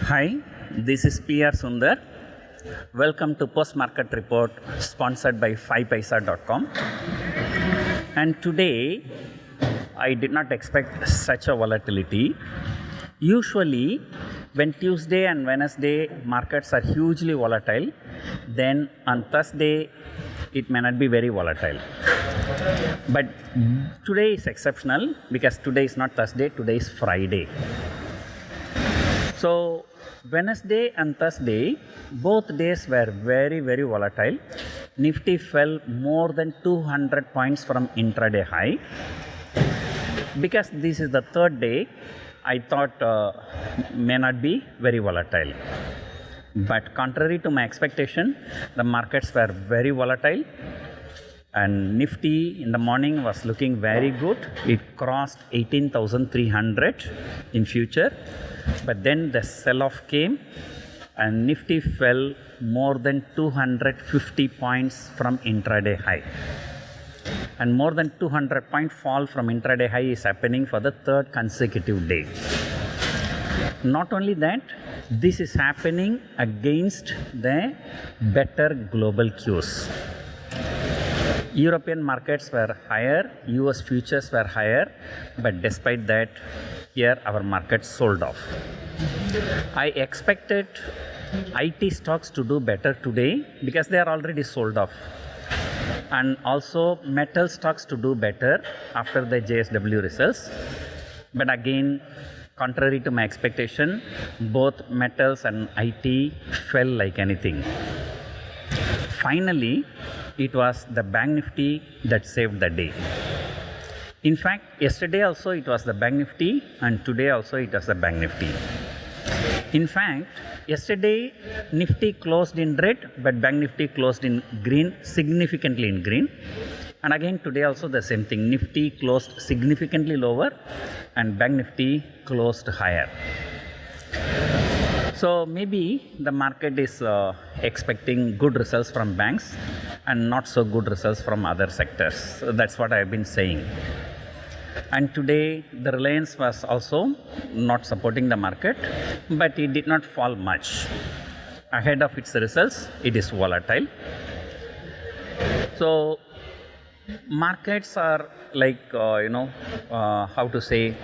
Hi, this is PR Sundar. Welcome to Post Market Report sponsored by FII.com. And today, I did not expect such a volatility. Usually, when Tuesday and Wednesday markets are hugely volatile, then on Thursday, it may not be very volatile. But today is exceptional because today is not Thursday, today is Friday. So, Wednesday and Thursday, both days were very volatile. Nifty fell more than 200 points from intraday high. Because this is the third day, I thought may not be very volatile. But contrary to my expectation, the markets were very volatile. And Nifty in the morning was looking very good. It crossed 18,300 in future. But then the sell-off came and Nifty fell more than 250 points from intraday high. And more than 200 point fall from intraday high is happening for the third consecutive day. Not only that, this is happening against the better global cues. European markets were higher, US futures were higher, but despite that, here our market sold off. I expected IT stocks to do better today because they are already sold off. And also metal stocks to do better after the JSW results. But again, contrary to my expectation, both metals and IT fell like anything. Finally, it was the Bank Nifty that saved the day. In fact, yesterday also it was the Bank Nifty and today also it was the Bank Nifty. In fact, yesterday Nifty closed in red but Bank Nifty closed in green, significantly in green. And again today also the same thing, Nifty closed significantly lower and Bank Nifty closed higher. So maybe the market is expecting good results from banks and not so good results from other sectors. So that's what I have been saying. And today the Reliance was also not supporting the market, but it did not fall much. Ahead of its results, it is volatile. So markets are like, how to say,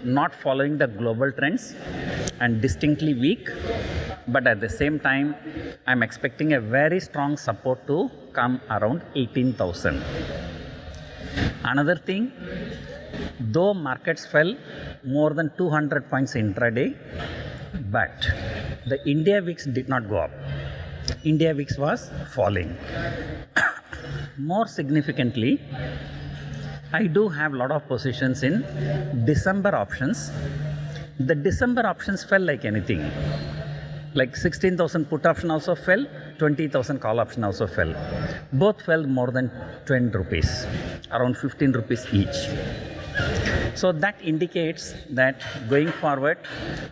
not following the global trends and distinctly weak. But at the same time, I'm expecting a very strong support to come around 18,000. Another thing, though markets fell more than 200 points intraday, but the India VIX did not go up. India VIX was falling. More significantly, I do have a lot of positions in December options. The December options fell like anything. Like 16,000 put option also fell, 20,000 call option also fell. Both fell more than 20 rupees, around 15 rupees each. So that indicates that going forward,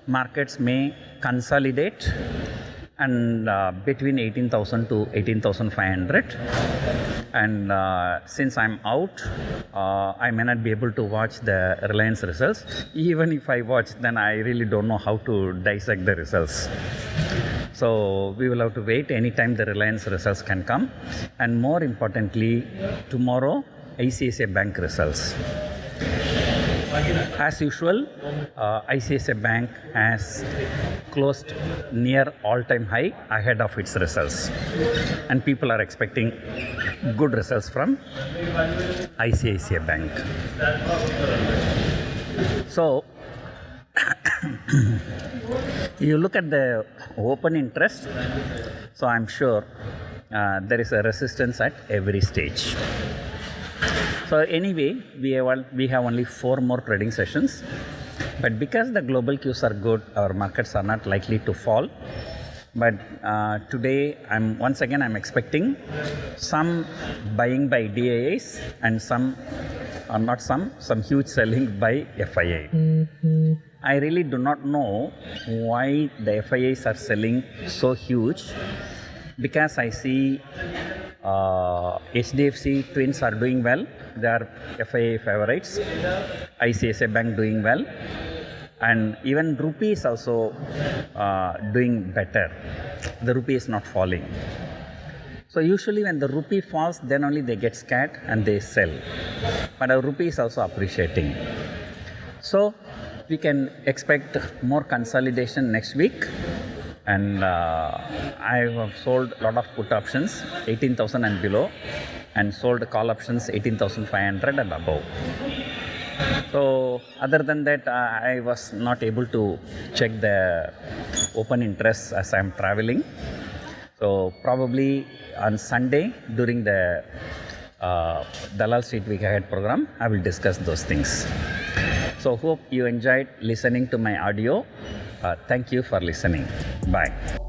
markets may consolidate and between 18,000 to 18,500. And since I'm out, I may not be able to watch the Reliance results. Even if I watch, then I really don't know how to dissect the results. So we will have to wait anytime the Reliance results can come. And more importantly, tomorrow, ICICI Bank results. As usual, ICICI Bank has closed near all-time high ahead of its results. And people are expecting good results from ICICI Bank. So, you look at the open interest, so I'm sure there is a resistance at every stage. So anyway, we have only 4 more trading sessions. But because the global cues are good, our markets are not likely to fall. But today, I'm expecting some buying by DIIs and some huge selling by FII. I really do not know why the FIIs are selling so huge, because I see HDFC Twins are doing well. They are FII favorites. ICICI Bank doing well. And even rupee is also doing better. The rupee is not falling. So usually when the rupee falls, then only they get scared and they sell. But our rupee is also appreciating. So we can expect more consolidation next week. And I have sold a lot of put options, 18,000 and below, and sold call options 18,500 and above. So other than that, I was not able to check the open interest as I am traveling. So probably on Sunday during the Dalal Street Week Ahead program, I will discuss those things. So hope you enjoyed listening to my audio. Thank you for listening. Bye.